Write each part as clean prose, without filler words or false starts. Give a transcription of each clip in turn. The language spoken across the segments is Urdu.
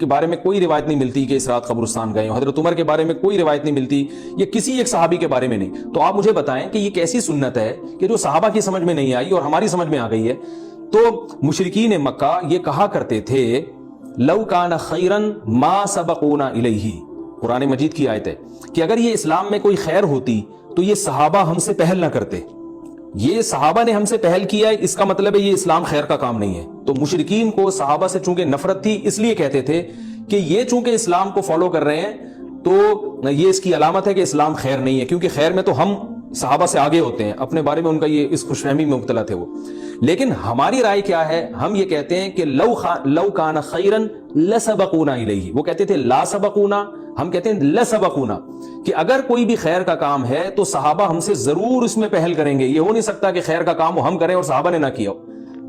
کے بارے میں کوئی روایت نہیں ملتی کہ اس رات قبرستان گئے ہوں. حضرت عمر کے بارے میں کوئی روایت نہیں ملتی, یہ کسی ایک صحابی کے بارے میں نہیں. تو آپ مجھے بتائیں کہ یہ کیسی سنت ہے کہ جو صحابہ کی سمجھ میں نہیں آئی اور ہماری سمجھ میں آ گئی ہے. تو مشرکین مکہ یہ کہا کرتے تھے لو کان خیرن ما سبقونا الیہ, قرآن مجید کی آیت ہے کہ اگر یہ اسلام میں کوئی خیر ہوتی تو یہ صحابہ ہم سے پہل نہ کرتے. یہ صحابہ نے ہم سے پہل کیا ہے, اس کا مطلب ہے یہ اسلام خیر کا کام نہیں ہے. تو مشرکین کو صحابہ سے چونکہ نفرت تھی اس لیے کہتے تھے کہ یہ چونکہ اسلام کو فالو کر رہے ہیں تو یہ اس کی علامت ہے کہ اسلام خیر نہیں ہے, کیونکہ خیر میں تو ہم صحابہ سے آگے ہوتے ہیں. اپنے بارے میں ان کا یہ اس خوش فہمی میں مبتلا تھے وہ. لیکن ہماری رائے کیا ہے, ہم یہ کہتے ہیں کہ لو کان خیرن لسبقونا الیہ. وہ کہتے تھے لا سبقونا, ہم کہتے ہیں لسبقونا, کہ اگر کوئی بھی خیر کا کام ہے تو صحابہ ہم سے ضرور اس میں پہل کریں گے. یہ ہو نہیں سکتا کہ خیر کا کام وہ ہم کریں اور صحابہ نے نہ کیا ہو.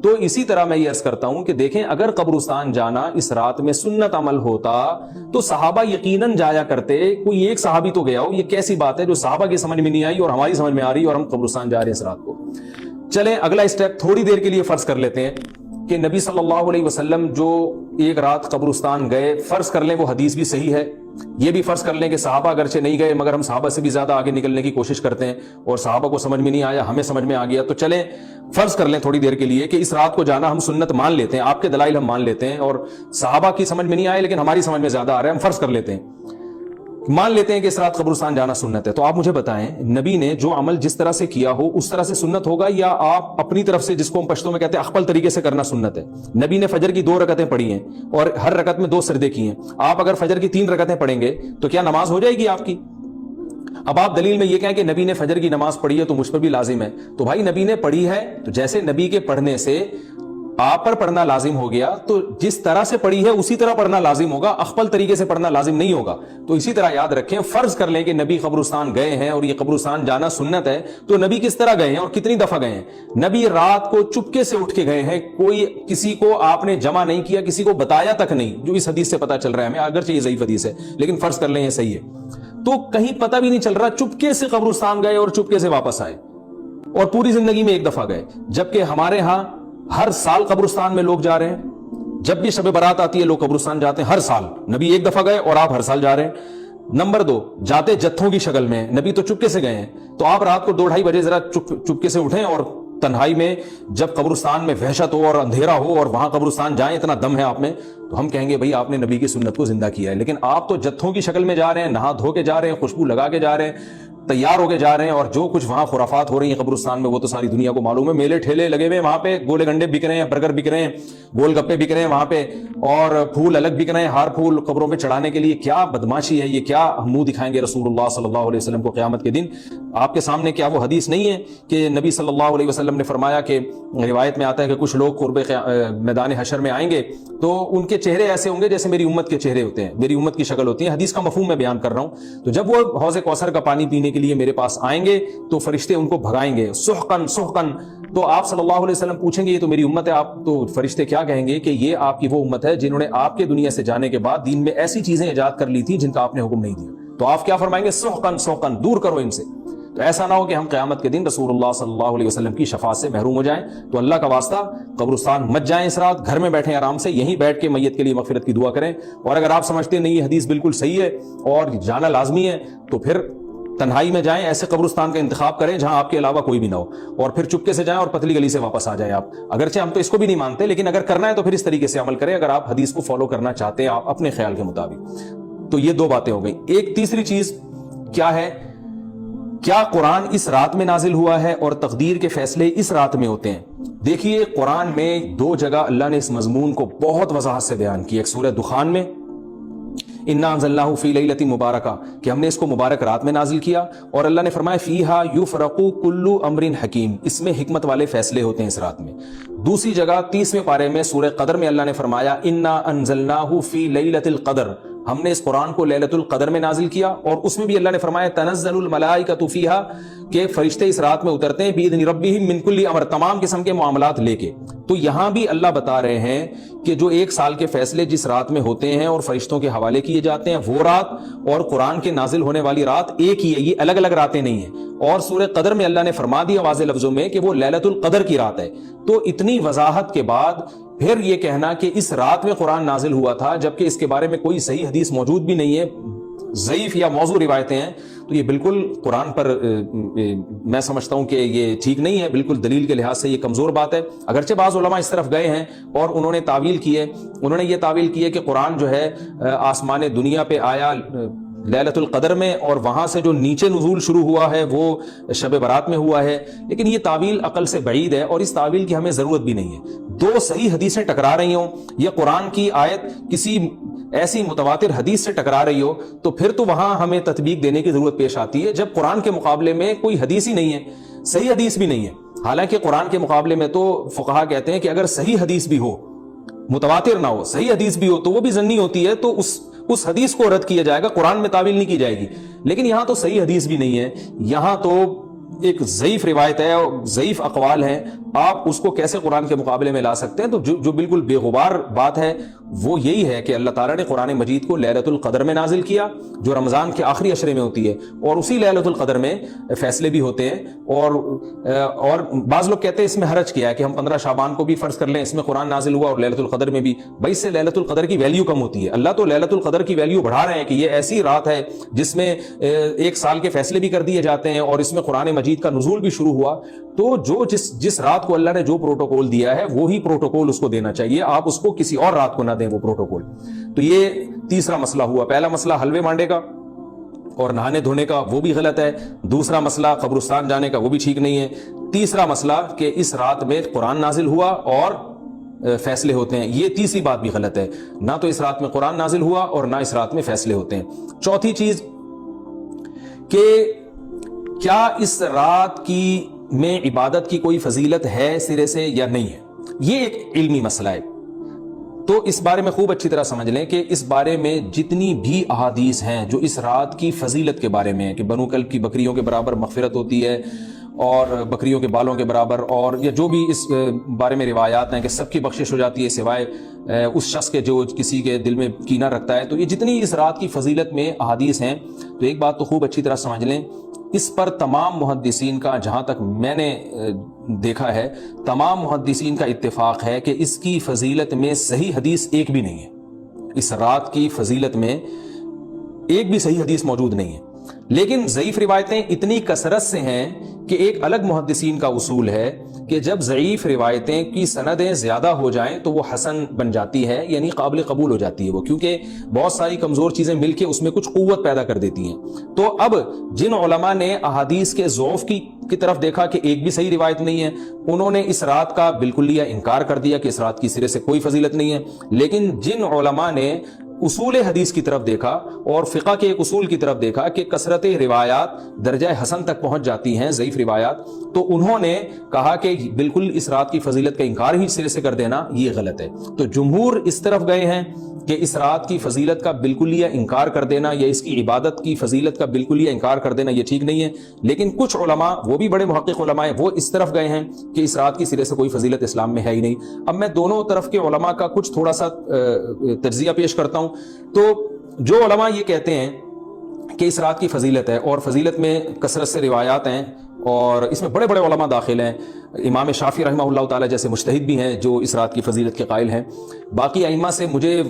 تو اسی طرح میں یہ عرض کرتا ہوں کہ دیکھیں اگر قبرستان جانا اس رات میں سنت عمل ہوتا تو صحابہ یقیناً جایا کرتے. کوئی ایک صحابی تو گیا ہو, یہ کیسی بات ہے جو صحابہ کی سمجھ میں نہیں آئی اور ہماری سمجھ میں آ رہی اور ہم قبرستان جا رہے ہیں اس رات کو. چلیں اگلا اسٹیپ تھوڑی دیر کے لیے فرض کر لیتے ہیں کہ نبی صلی اللہ علیہ وسلم جو ایک رات قبرستان گئے, فرض کر لیں وہ حدیث بھی صحیح ہے. یہ بھی فرض کر لیں کہ صحابہ اگرچہ نہیں گئے مگر ہم صحابہ سے بھی زیادہ آگے نکلنے کی کوشش کرتے ہیں اور صحابہ کو سمجھ میں نہیں آیا, ہمیں سمجھ میں آ گیا. تو چلیں فرض کر لیں تھوڑی دیر کے لیے کہ اس رات کو جانا ہم سنت مان لیتے ہیں, آپ کے دلائل ہم مان لیتے ہیں اور صحابہ کی سمجھ میں نہیں آئے لیکن ہماری سمجھ میں زیادہ آ رہا ہے. ہم فرض کر لیتے ہیں, مان لیتے ہیں کہ اس رات قبرستان جانا سنت ہے. تو آپ مجھے بتائیں نبی نے جو عمل جس طرح سے کیا ہو اس طرح سے سنت ہوگا یا آپ اپنی طرف سے, جس کو ہم پشتوں میں کہتے ہیں اخپل طریقے سے کرنا سنت ہے. نبی نے فجر کی 2 رکعتیں پڑھی ہیں اور ہر رکعت میں 2 سجدے کیے ہیں. آپ اگر فجر کی 3 رکعتیں پڑھیں گے تو کیا نماز ہو جائے گی آپ کی؟ اب آپ دلیل میں یہ کہیں کہ نبی نے فجر کی نماز پڑھی ہے تو مجھ پر بھی لازم ہے. تو بھائی نبی نے پڑھی ہے تو جیسے نبی کے پڑھنے سے آپ پر پڑھنا لازم ہو گیا تو جس طرح سے پڑھی ہے اسی طرح پڑھنا لازم ہوگا, اخپل طریقے سے پڑھنا لازم نہیں ہوگا. تو اسی طرح یاد رکھیں, فرض کر لیں کہ نبی قبرستان گئے ہیں اور یہ قبرستان جانا سنت ہے, تو نبی کس طرح گئے ہیں اور کتنی دفعہ گئے ہیں؟ نبی رات کو چپکے سے اٹھ کے گئے ہیں, کوئی کسی کو آپ نے جمع نہیں کیا, کسی کو بتایا تک نہیں, جو اس حدیث سے پتا چل رہا ہے ہمیں, اگرچہ یہ ضعیف حدیث ہے لیکن فرض کر لیں یہ صحیح ہے. تو کہیں پتہ بھی نہیں چل رہا, چپکے سے قبرستان گئے اور چپکے سے واپس آئے اور پوری زندگی میں ایک دفعہ گئے. جبکہ ہمارے ہاں ہر سال قبرستان میں لوگ جا رہے ہیں, جب بھی شب برات آتی ہے لوگ قبرستان جاتے ہیں ہر سال. نبی ایک دفعہ گئے اور آپ ہر سال جا رہے ہیں. نمبر 2, جاتے جتھوں کی شکل میں, نبی تو چپکے سے گئے ہیں. تو آپ رات کو 2-2:30 بجے ذرا چپکے سے اٹھیں اور تنہائی میں جب قبرستان میں وحشت ہو اور اندھیرا ہو اور وہاں قبرستان جائیں, اتنا دم ہے آپ میں, تو ہم کہیں گے بھائی آپ نے نبی کی سنت کو زندہ کیا ہے. لیکن آپ تو جتھوں کی شکل میں جا رہے ہیں, نہا دھو کے جا رہے ہیں, خوشبو لگا کے جا رہے ہیں, تیار ہو کے جا رہے ہیں, اور جو کچھ وہاں خرافات ہو رہی ہیں قبرستان میں وہ تو ساری دنیا کو معلوم ہے. میلے ٹھیلے لگے ہوئے وہاں پہ, گولے گنڈے بک رہے ہیں, برگر بک رہے ہیں, گول گپے بک رہے ہیں وہاں پہ, اور پھول الگ بک رہے ہیں, ہار پھول قبروں پہ چڑھانے کے لیے. کیا بدماشی ہے یہ, کیا منہ دکھائیں گے رسول اللہ صلی اللہ علیہ وسلم کو قیامت کے دن؟ آپ کے سامنے کیا وہ حدیث نہیں ہے کہ نبی صلی اللہ علیہ وسلم نے فرمایا کہ روایت میں آتا ہے کہ کچھ لوگ قرب میدان حشر میں آئیں گے تو ان کے چہرے ایسے ہوں گے جیسے میری امت کے چہرے ہوتے ہیں, میری امت کی شکل ہوتی ہے. حدیث کا مفہوم میں بیان کر رہا ہوں. تو جب وہ حوض کوثر کا پانی پینے کے لیے میرے پاس آئیں گے تو فرشتے ان کو بھگائیں گے, سحقن سحقن. تو آپ صلی اللہ علیہ وسلم پوچھیں گے یہ تو میری امت ہے, آپ تو فرشتے کیا کہیں گے کہ یہ آپ کی وہ امت ہے جنہوں نے آپ کے دنیا سے جانے کے بعد دین میں ایسی چیزیں ایجاد کر لی تھی جن کا آپ نے حکم نہیں دیا. تو آپ کیا فرمائیں گے؟ سحقن سحقن, دور کرو ان سے. تو ایسا نہ ہو کہ ہم قیامت کے دن رسول اللہ صلی اللہ علیہ وسلم کی شفاعت سے محروم ہو جائیں. تو اللہ کا واسطہ قبرستان مت جائیں اس رات, گھر میں بیٹھیں آرام سے, یہیں بیٹھ کے میت کے لیے مغفرت کی دعا کریں. اور اگر آپ سمجھتے ہیں نہیں یہ حدیث بالکل صحیح ہے اور جانا لازمی ہے تو پھر تنہائی میں جائیں, ایسے قبرستان کا انتخاب کریں جہاں آپ کے علاوہ کوئی بھی نہ ہو, اور پھر چپکے سے جائیں اور پتلی گلی سے واپس آ جائیں آپ. اگرچہ ہم تو اس کو بھی نہیں مانتے لیکن اگر کرنا ہے تو پھر اس طریقے سے عمل کریں اگر آپ حدیث کو فالو کرنا چاہتے ہیں آپ اپنے خیال کے مطابق. تو یہ 2 باتیں ہو گئی. ایک تیسری چیز کیا ہے, کیا قرآن اس رات میں نازل ہوا ہے اور تقدیر کے فیصلے اس رات میں ہوتے ہیں؟ دیکھیے قرآن میں 2 جگہ اللہ نے اس مضمون کو بہت وضاحت سے بیان کیا. ایک سورہ دخان میں انا انزلناہ فی لیلۃ مبارکہ, کہ ہم نے اس کو مبارک رات میں نازل کیا, اور اللہ نے فرمایا فیہا یفرق کل امر حکیم, اس میں حکمت والے فیصلے ہوتے ہیں اس رات میں. دوسری جگہ 30ویں پارے میں سورہ قدر میں اللہ نے فرمایا انا انزلناہ فی لیلۃ القدر, ہم نے اس قرآن کو لیلۃ القدر میں نازل کیا, اور اس میں بھی اللہ نے فرمایا تنزل الملائکۃ فیہا, کہ فرشتے اس رات میں اترتے ہیں بإذن ربہم من کل امر, تمام قسم کے معاملات لے کے. تو یہاں بھی اللہ بتا رہے ہیں کہ جو 1 سال کے فیصلے جس رات میں ہوتے ہیں اور فرشتوں کے حوالے کیے جاتے ہیں وہ رات اور قرآن کے نازل ہونے والی رات ایک ہی ہے, یہ الگ الگ راتیں نہیں ہیں. اور سورہ قدر میں اللہ نے فرما دیا واضح لفظوں میں کہ وہ لیلۃ القدر کی رات ہے. تو اتنی وضاحت کے بعد پھر یہ کہنا کہ اس رات میں قرآن نازل ہوا تھا جبکہ اس کے بارے میں کوئی صحیح حدیث موجود بھی نہیں ہے, ضعیف یا موضوع روایتیں ہیں, تو یہ بالکل قرآن پر میں سمجھتا ہوں کہ یہ ٹھیک نہیں ہے, بالکل دلیل کے لحاظ سے یہ کمزور بات ہے. اگرچہ بعض علماء اس طرف گئے ہیں اور انہوں نے تعویل کی ہے, انہوں نے یہ تعویل کی ہے کہ قرآن جو ہے آسمان دنیا پہ آیا لیلۃ القدر میں, اور وہاں سے جو نیچے نزول شروع ہوا ہے وہ شب برات میں ہوا ہے. لیکن یہ تعویل عقل سے بعید ہے اور اس تعویل کی ہمیں ضرورت بھی نہیں ہے. 2 صحیح حدیثیں ٹکرا رہی ہوں یا قرآن کی آیت کسی ایسی متواتر حدیث سے ٹکرا رہی ہو تو پھر تو وہاں ہمیں تطبیق دینے کی ضرورت پیش آتی ہے, جب قرآن کے مقابلے میں کوئی حدیث ہی نہیں ہے, صحیح حدیث بھی نہیں ہے. حالانکہ قرآن کے مقابلے میں تو فقہا کہتے ہیں کہ اگر صحیح حدیث بھی ہو, متواتر نہ ہو, صحیح حدیث بھی ہو تو وہ بھی ظنی ہوتی ہے, تو اس حدیث کو رد کیا جائے گا, قرآن میں تعویل نہیں کی جائے گی. لیکن یہاں تو صحیح حدیث بھی نہیں ہے, یہاں تو ایک ضعیف روایت ہے اور ضعیف اقوال ہیں, آپ اس کو کیسے قرآن کے مقابلے میں لا سکتے ہیں؟ تو جو بالکل بے غبار بات ہے وہ یہی ہے کہ اللہ تعالیٰ نے قرآن مجید کو لیلۃ القدر میں نازل کیا جو رمضان کے آخری عشرے میں ہوتی ہے, اور اسی لیلۃ القدر میں فیصلے بھی ہوتے ہیں. اور بعض لوگ کہتے ہیں اس میں حرج کیا ہے کہ ہم 15 شعبان کو بھی فرض کر لیں, اس میں قرآن نازل ہوا اور لیلۃ القدر میں بھی. بھائی اس سے لیلۃ القدر کی ویلیو کم ہوتی ہے. اللہ تو لیلۃ القدر کی ویلیو بڑھا رہے ہیں کہ یہ ایسی رات ہے جس میں 1 سال کے فیصلے بھی کر دیے جاتے ہیں اور اس میں قرآن مجید کا نزول بھی شروع ہوا. تو جس رات کو اللہ نے جو پروٹوکول دیا ہے وہی پروٹوکول اس کو دینا چاہیے, آپ اس کو کسی اور رات کو نہ دیں وہ پروٹوکول. تو یہ تیسرا مسئلہ ہوا. پہلا مسئلہ حلوے مانڈے کا اور نہانے دھونے کا, وہ بھی غلط ہے. دوسرا مسئلہ قبرستان جانے کا, وہ بھی ٹھیک نہیں ہے. تیسرا مسئلہ کہ اس رات میں قرآن نازل ہوا اور فیصلے ہوتے ہیں, یہ تیسری بات بھی غلط ہے. نہ تو اس رات میں قرآن نازل ہوا اور نہ اس رات میں فیصلے ہوتے ہیں. چوتھی چیز کہ کیا اس رات کی میں عبادت کی کوئی فضیلت ہے سرے سے یا نہیں ہے, یہ ایک علمی مسئلہ ہے. تو اس بارے میں خوب اچھی طرح سمجھ لیں کہ اس بارے میں جتنی بھی احادیث ہیں جو اس رات کی فضیلت کے بارے میں, کہ بنو کلب کی بکریوں کے برابر مغفرت ہوتی ہے اور بکریوں کے بالوں کے برابر, اور یا جو بھی اس بارے میں روایات ہیں کہ سب کی بخشش ہو جاتی ہے سوائے اس شخص کے جو کسی کے دل میں کینہ رکھتا ہے, تو یہ جتنی اس رات کی فضیلت میں احادیث ہیں, تو ایک بات تو خوب اچھی طرح سمجھ لیں, اس پر تمام محدثین کا, جہاں تک میں نے دیکھا ہے, تمام محدثین کا اتفاق ہے کہ اس کی فضیلت میں صحیح حدیث ایک بھی نہیں ہے. اس رات کی فضیلت میں ایک بھی صحیح حدیث موجود نہیں ہے. لیکن ضعیف روایتیں اتنی کثرت سے ہیں کہ ایک الگ محدثین کا اصول ہے کہ جب ضعیف روایتیں کی سندیں زیادہ ہو جائیں تو وہ حسن بن جاتی ہے, یعنی قابل قبول ہو جاتی ہے وہ, کیونکہ بہت ساری کمزور چیزیں مل کے اس میں کچھ قوت پیدا کر دیتی ہیں. تو اب جن علماء نے احادیث کے ضعف کی طرف دیکھا کہ ایک بھی صحیح روایت نہیں ہے, انہوں نے اس رات کا بالکل انکار کر دیا کہ اس رات کی سرے سے کوئی فضیلت نہیں ہے. لیکن جن علماء نے اصول حدیث کی طرف دیکھا اور فقہ کے ایک اصول کی طرف دیکھا کہ کثرت روایات درجہ حسن تک پہنچ جاتی ہیں, ضعیف روایات, تو انہوں نے کہا کہ بالکل اس رات کی فضیلت کا انکار ہی سرے سے کر دینا یہ غلط ہے. تو جمہور اس طرف گئے ہیں کہ اس رات کی فضیلت کا بالکل انکار کر دینا یا اس کی عبادت کی فضیلت کا بالکل انکار کر دینا یہ ٹھیک نہیں ہے. لیکن کچھ علماء, وہ بھی بڑے محقق علماء ہیں, وہ اس طرف گئے ہیں کہ اس رات کی سرے سے کوئی فضیلت اسلام میں ہے ہی نہیں. اب میں دونوں طرف کے علماء کا کچھ تھوڑا سا تجزیہ پیش کرتا ہوں. تو جو علماء یہ کہتے ہیں کہ اس رات کی فضیلت ہے اور فضیلت میں کثرت سے روایات ہیں اور اس میں بڑے بڑے علماء داخل ہیں, امام شافعی رحمہ اللہ تعالی جیسے مجتہد بھی ہیں جو اس رات کی فضیلت کے قائل ہیں. باقی ائمہ سے مجھے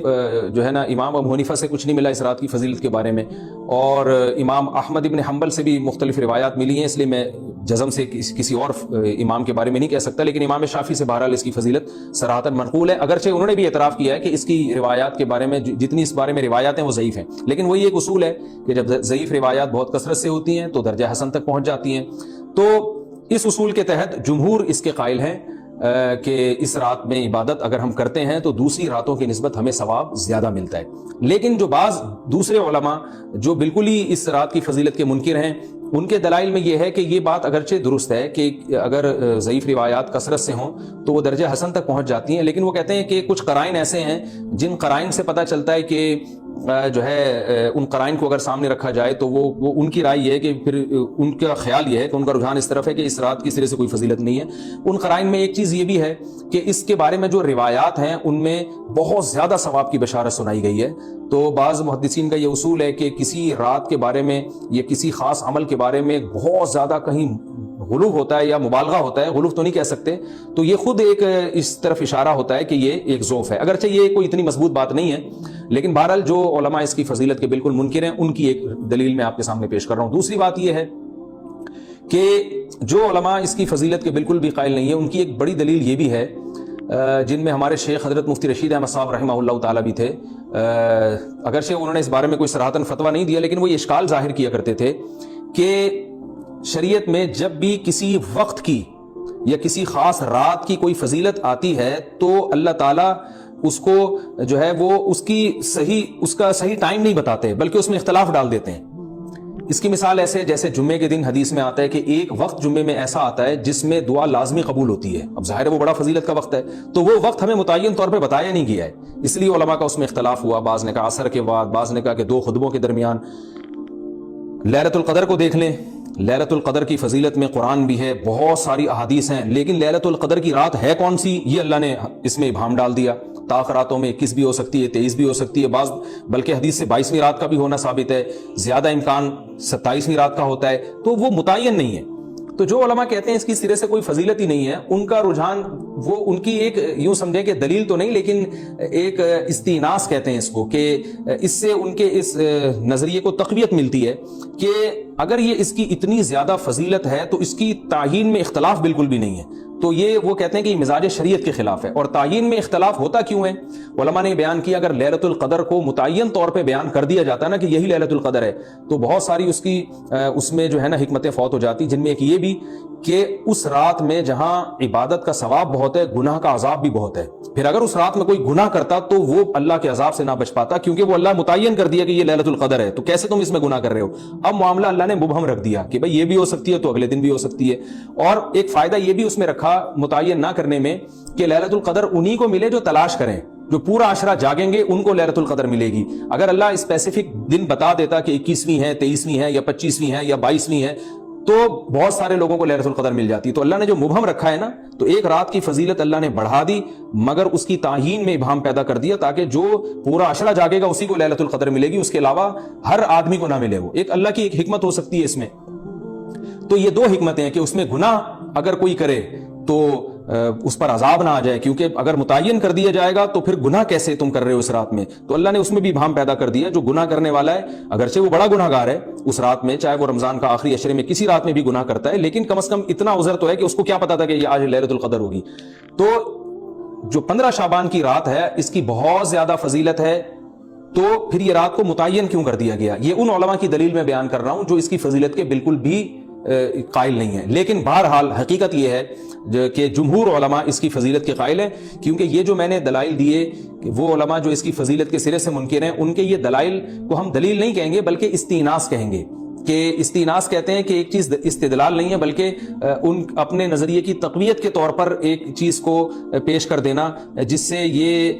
جو ہے نا امام ابو حنیفہ سے کچھ نہیں ملا اس رات کی فضیلت کے بارے میں, اور امام احمد ابن حنبل سے بھی مختلف روایات ملی ہیں, اس لیے میں جزم سے کسی اور امام کے بارے میں نہیں کہہ سکتا. لیکن امام شافعی سے بہرحال اس کی فضیلت صراحتاً منقول ہے, اگرچہ انہوں نے بھی اعتراف کیا ہے کہ اس کی روایات کے بارے میں جتنی اس بارے میں روایات ہیں وہ ضعیف ہیں. لیکن وہی ایک اصول ہے کہ جب ضعیف روایات بہت کثرت سے ہوتی ہیں تو درجہ حسن تک پہنچ جاتی ہیں. تو اس اصول کے تحت جمہور اس کے قائل ہیں کہ اس رات میں عبادت اگر ہم کرتے ہیں تو دوسری راتوں کی نسبت ہمیں ثواب زیادہ ملتا ہے. لیکن جو بعض دوسرے علماء جو بالکل ہی اس رات کی فضیلت کے منکر ہیں, ان کے دلائل میں یہ ہے کہ یہ بات اگرچہ درست ہے کہ اگر ضعیف روایات کثرت سے ہوں تو وہ درجہ حسن تک پہنچ جاتی ہیں, لیکن وہ کہتے ہیں کہ کچھ قرائن ایسے ہیں جن قرائن سے پتہ چلتا ہے کہ جو ہے ان قرائن کو اگر سامنے رکھا جائے تو وہ ان کی رائے یہ ہے کہ پھر ان کا خیال یہ ہے کہ ان کا رجحان اس طرف ہے کہ اس رات کی سرے سے کوئی فضیلت نہیں ہے۔ ان قرائن میں ایک چیز یہ بھی ہے کہ اس کے بارے میں جو روایات ہیں ان میں بہت زیادہ ثواب کی بشارت سنائی گئی ہے۔ تو بعض محدثین کا یہ اصول ہے کہ کسی رات کے بارے میں یا کسی خاص عمل کے بارے میں بہت زیادہ کہیں غلو ہوتا ہے یا مبالغہ ہوتا ہے، غلو تو نہیں کہہ سکتے، تو یہ خود ایک اس طرف اشارہ ہوتا ہے کہ یہ ایک ذوف ہے، اگرچہ یہ کوئی اتنی مضبوط بات نہیں ہے، لیکن بہرحال جو علماء اس کی فضیلت کے بالکل منکر ہیں ان کی ایک دلیل میں آپ کے سامنے پیش کر رہا ہوں۔ دوسری بات یہ ہے کہ جو علماء اس کی فضیلت کے بالکل بھی قائل نہیں ہیں ان کی ایک بڑی دلیل یہ بھی ہے، جن میں ہمارے شیخ حضرت مفتی رشید احمد صاحب رحمہ اللہ تعالیٰ بھی تھے، اگرچہ انہوں نے اس بارے میں کوئی صراحتاً فتویٰ نہیں دیا، لیکن وہ یہ اشکال ظاہر کیا کرتے تھے کہ شریعت میں جب بھی کسی وقت کی یا کسی خاص رات کی کوئی فضیلت آتی ہے تو اللہ تعالیٰ اس کو جو ہے وہ اس کا صحیح ٹائم نہیں بتاتے بلکہ اس میں اختلاف ڈال دیتے ہیں۔ اس کی مثال ایسے جیسے جمعے کے دن حدیث میں آتا ہے کہ ایک وقت جمعے میں ایسا آتا ہے جس میں دعا لازمی قبول ہوتی ہے، اب ظاہر ہے وہ بڑا فضیلت کا وقت ہے، تو وہ وقت ہمیں متعین طور پہ بتایا نہیں گیا ہے، اس لیے علماء کا اس میں اختلاف ہوا، بعض نے کہا عصر کے بعد، بعض نے کہا کہ 2 خطبوں کے درمیان۔ لیلۃ القدر کو دیکھ لیں، لیلۃ القدر کی فضیلت میں قرآن بھی ہے، بہت ساری احادیث ہیں، لیکن لیلۃ القدر کی رات ہے کون سی یہ اللہ نے اس میں ابہام ڈال دیا۔ طاق راتوں میں 21 بھی ہو سکتی ہے، 23 بھی ہو سکتی ہے، بعض بلکہ حدیث سے 22ویں رات کا بھی ہونا ثابت ہے، زیادہ امکان 27ویں رات کا ہوتا ہے، تو وہ متعین نہیں ہے۔ تو جو علماء کہتے ہیں اس کی سرے سے کوئی فضیلت ہی نہیں ہے، ان کا رجحان وہ ان کی ایک یوں سمجھیں کہ دلیل تو نہیں لیکن ایک استیناس کہتے ہیں اس کو، کہ اس سے ان کے اس نظریے کو تقویت ملتی ہے کہ اگر یہ اس کی اتنی زیادہ فضیلت ہے تو اس کی تعیین میں اختلاف بالکل بھی نہیں ہے، تو یہ وہ کہتے ہیں کہ یہ مزاج شریعت کے خلاف ہے۔ اور تعیین میں اختلاف ہوتا کیوں ہے؟ علماء نے بیان کیا اگر لیلۃ القدر کو متعین طور پہ بیان کر دیا جاتا نا کہ یہی لیلۃ القدر ہے تو بہت ساری اس میں جو ہے نا حکمتیں فوت ہو جاتی، جن میں ایک یہ بھی کہ اس رات میں جہاں عبادت کا ثواب بہت ہے گناہ کا عذاب بھی بہت ہے، پھر اگر اس رات میں کوئی گناہ کرتا تو وہ اللہ کے عذاب سے نہ بچ پاتا، کیونکہ وہ اللہ متعین کر دیا کہ یہ لیلۃ القدر ہے، تو کیسے تم اس میں گناہ کر رہے ہو؟ اب معاملہ اللہ نے مبہم رکھ دیا کہ بھئی یہ بھی ہو سکتی ہے تو اگلے دن بھی ہو سکتی ہے۔ اور ایک فائدہ یہ بھی اس میں رکھا متعین نہ کرنے میں کہ لیلۃ القدر انہی کو ملے جو تلاش کریں، جو پورا عشرہ جاگیں گے ان کو لیلۃ القدر ملے گی۔ اگر اللہ اسپیسیفک دن بتا دیتا کہ 21ویں ہے، 23ویں ہے یا 25ویں ہے یا 22ویں ہے تو بہت سارے لوگوں کو لیلۃ القدر مل جاتی، تو اللہ نے جو مبہم رکھا ہے نا، تو ایک رات کی فضیلت اللہ نے بڑھا دی مگر اس کی تعیین میں ابہام پیدا کر دیا تاکہ جو پورا عشرہ جاگے گا اسی کو لیلۃ القدر ملے گی، اس کے علاوہ ہر آدمی کو نہ ملے۔ وہ ایک اللہ کی ایک حکمت ہو سکتی ہے اس میں۔ تو یہ 2 حکمتیں ہیں کہ اس میں گناہ اگر کوئی کرے تو اس پر عذاب نہ آ جائے، کیونکہ اگر متعین کر دیا جائے گا تو پھر گناہ کیسے تم کر رہے ہو اس رات میں، تو اللہ نے اس میں بھی ابہام پیدا کر دیا۔ جو گناہ کرنے والا ہے اگرچہ وہ بڑا گناہ گار ہے اس رات میں، چاہے وہ رمضان کا آخری عشرے میں کسی رات میں بھی گناہ کرتا ہے، لیکن کم از کم اتنا عذر تو ہے کہ اس کو کیا پتا تھا کہ یہ آج لیلۃ القدر ہوگی۔ تو جو 15 شعبان کی رات ہے اس کی بہت زیادہ فضیلت ہے، تو پھر یہ رات کو متعین کیوں کر دیا گیا؟ یہ ان علماء کی دلیل میں بیان کر رہا ہوں جو اس کی فضیلت کے بالکل بھی قائل نہیں ہے، لیکن بہرحال حقیقت یہ ہے کہ جمہور علماء اس کی فضیلت کے قائل ہیں، کیونکہ یہ جو میں نے دلائل دیے کہ وہ علماء جو اس کی فضیلت کے سرے سے منکر ہیں ان کے یہ دلائل کو ہم دلیل نہیں کہیں گے بلکہ استیناس کہیں گے، کہ استیناس کہتے ہیں کہ ایک چیز استدلال نہیں ہے بلکہ ان اپنے نظریے کی تقویت کے طور پر ایک چیز کو پیش کر دینا جس سے یہ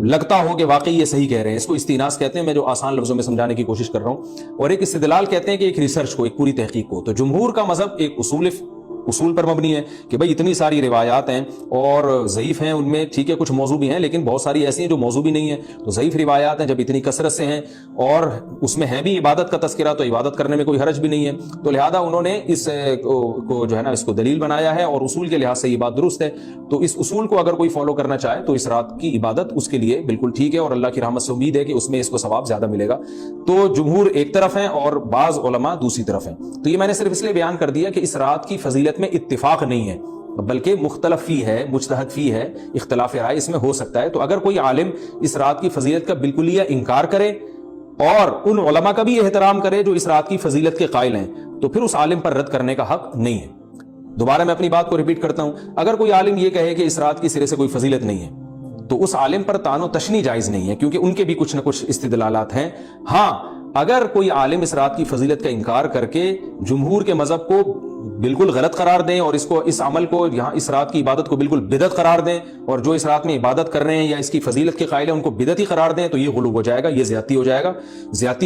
لگتا ہو کہ واقعی یہ صحیح کہہ رہے ہیں، اس کو استیناس کہتے ہیں، میں جو آسان لفظوں میں سمجھانے کی کوشش کر رہا ہوں۔ اور ایک استدلال کہتے ہیں کہ ایک ریسرچ کو، ایک پوری تحقیق کو۔ تو جمہور کا مذہب ایک اصول پر مبنی ہے کہ بھئی اتنی ساری روایات ہیں اور ضعیف ہیں، ان میں ٹھیک ہے کچھ موضوع بھی ہیں لیکن بہت ساری ایسی ہیں جو موضوع بھی نہیں ہیں، تو ضعیف روایات ہیں جب اتنی کثرت سے ہیں اور اس میں ہے بھی عبادت کا تذکرہ تو عبادت کرنے میں کوئی حرج بھی نہیں ہے، تو لہذا انہوں نے اس کو جو ہے نا اس کو دلیل بنایا ہے اور اصول کے لحاظ سے یہ بات درست ہے۔ تو اس اصول کو اگر کوئی فالو کرنا چاہے تو اس رات کی عبادت اس کے لیے بالکل ٹھیک ہے اور اللہ کی رحمت سے امید ہے کہ اس میں اس کو ثواب زیادہ ملے گا۔ تو جمہور ایک طرف ہیں اور بعض علماء دوسری طرف ہیں۔ تو یہ میں نے صرف اس لیے بیان کر دیا کہ اس رات کی فضیلت میں اتفاق نہیں ہے بلکہ مختلف فی ہے، مجتہد فی ہے، اختلاف رائے اس میں ہو سکتا ہے۔ تو اگر کوئی عالم اس رات کی فضیلت کا بالکل ہی انکار کرے اور ان علماء کا بھی احترام کرے جو اس رات کی فضیلت کے قائل ہیں تو پھر اس عالم پر رد کرنے کا حق نہیں ہے۔ دوبارہ میں اپنی بات کو ریپیٹ کرتا ہوں، اگر کوئی عالم یہ کہے کہ اس رات کی سرے سے کوئی فضیلت نہیں ہے تو اس عالم پر طعن و تشنیع جائز نہیں ہے، کیونکہ ان کے بھی کچھ نہ کچھ استدلالات ہیں۔ ہاں اگر کوئی عالم اس رات کی فضیلت کا انکار کر کے جمہور کے مذہب کو بالکل غلط قرار دیں اور اس عمل کو یہاں اس رات کی عبادت کو بالکل بدعت قرار دیں, اور جو اس رات میں عبادت کر رہے ہیں یا اس کی فضیلت کے قائل ہیں ان کو بدعتی قرار دیں, تو یہ غلو ہو جائے گا, یہ زیادتی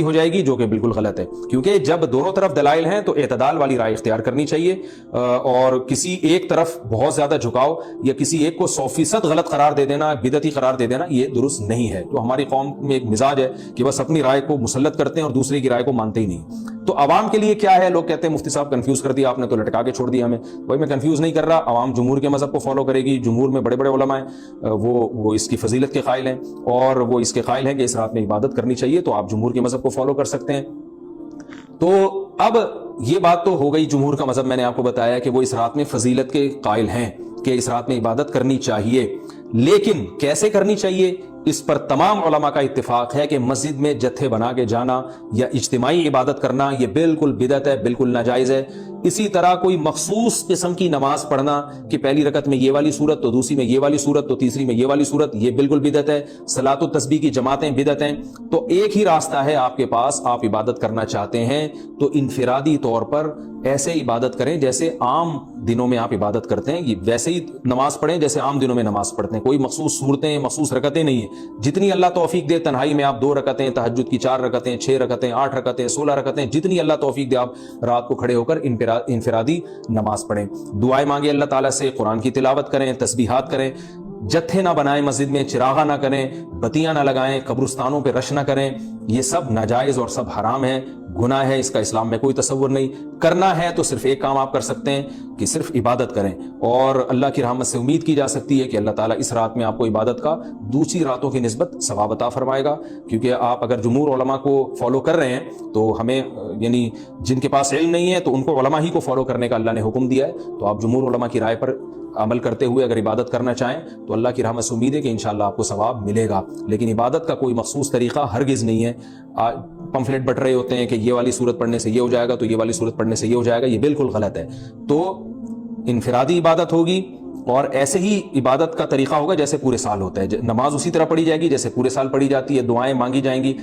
ہو جائے گی, جو کہ بالکل غلط ہے. کیونکہ جب دونوں طرف دلائل ہیں تو اعتدال والی رائے اختیار کرنی چاہیے, اور کسی ایک طرف بہت زیادہ جھکاؤ یا کسی ایک کو 100% غلط قرار دے دینا, بدعتی قرار دے دینا, یہ درست نہیں ہے. تو ہماری قوم میں ایک مزاج ہے کہ بس اپنی رائے کو مسلط کرتے ہیں اور دوسرے کی رائے کو مانتے ہی نہیں. تو عوام کے لیے کیا ہے؟ لوگ کہتے ہیں مفتی صاحب کنفیوز کر دیا آپ نے, تو لٹکا کے چھوڑ دیا ہمیں. بھائی میں کنفیوز نہیں کر رہا, عوام جمہور کے مذہب کو فالو کرے گی. جمہور میں بڑے بڑے علماء ہیں, وہ اس کی فضیلت کے قائل ہیں, اور وہ اس کے قائل ہیں کہ اس رات میں عبادت کرنی چاہیے, تو آپ جمہور کے مذہب کو فالو کر سکتے ہیں. تو اب یہ بات تو ہو گئی, جمہور کا مذہب میں نے آپ کو بتایا کہ وہ اس رات میں فضیلت کے قائل ہیں کہ اس رات میں عبادت کرنی چاہیے. لیکن کیسے کرنی چاہیے, اس پر تمام علماء کا اتفاق ہے کہ مسجد میں جتھے بنا کے جانا یا اجتماعی عبادت کرنا یہ بالکل بدعت ہے, بالکل ناجائز ہے. اسی طرح کوئی مخصوص قسم کی نماز پڑھنا کہ پہلی رکعت میں یہ والی صورت, تو دوسری میں یہ والی صورت, تو تیسری میں یہ والی صورت, یہ بالکل بدعت ہے. صلاۃ التسبیح کی جماعتیں بدعت ہیں. تو ایک ہی راستہ ہے آپ کے پاس, آپ عبادت کرنا چاہتے ہیں تو انفرادی طور پر ایسے عبادت کریں جیسے عام دنوں میں آپ عبادت کرتے ہیں, یہ ویسے ہی نماز پڑھیں جیسے عام دنوں میں نماز پڑھتے ہیں. کوئی مخصوص صورتیں, مخصوص رکعتیں نہیں ہیں. جتنی اللہ توفیق دے, تنہائی میں آپ 2 رکعتیں, تہجد کی 4 رکعتیں, 6 رکعتیں, 8 رکعتیں, 16 رکعتیں, جتنی اللہ توفیق دے آپ رات کو کھڑے ہو کر انفرادی نماز پڑھیں. دعائیں مانگیں اللہ تعالیٰ سے, قرآن کی تلاوت کریں, تسبیحات کریں. جتھے نہ بنائیں مسجد میں, چراغاں نہ کریں, بتیاں نہ لگائیں, قبرستانوں پہ رش نہ کریں. یہ سب ناجائز اور سب حرام ہے, گناہ ہے, اس کا اسلام میں کوئی تصور نہیں. کرنا ہے تو صرف ایک کام آپ کر سکتے ہیں کہ صرف عبادت کریں, اور اللہ کی رحمت سے امید کی جا سکتی ہے کہ اللہ تعالیٰ اس رات میں آپ کو عبادت کا دوسری راتوں کی نسبت ثواب عطا فرمائے گا. کیونکہ آپ اگر جمہور علماء کو فالو کر رہے ہیں تو ہمیں یعنی جن کے پاس علم نہیں ہے تو ان کو علماء ہی کو فالو کرنے کا اللہ نے حکم دیا ہے. تو آپ جمہور علماء کی رائے پر عمل کرتے ہوئے اگر عبادت کرنا چاہیں تو اللہ کی رحمت سے امید ہے کہ انشاءاللہ آپ کو ثواب ملے گا. لیکن عبادت کا کوئی مخصوص طریقہ ہرگز نہیں ہے. پمفلٹ بٹ رہے ہوتے ہیں کہ یہ والی صورت پڑھنے سے یہ ہو جائے گا, تو یہ والی صورت پڑھنے سے یہ ہو جائے گا, یہ بالکل غلط ہے. تو انفرادی عبادت ہوگی, اور ایسے ہی عبادت کا طریقہ ہوگا جیسے پورے سال ہوتا ہے. نماز اسی طرح پڑھی جائے گی جیسے پورے سال پڑھی جاتی ہے, دعائیں مانگی جائیں گی.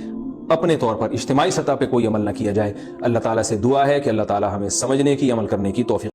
اپنے طور پر اجتماعی سطح پہ کوئی عمل نہ کیا جائے. اللہ تعالیٰ سے دعا ہے کہ اللہ تعالیٰ ہمیں سمجھنے کی, عمل کرنے کی توفیق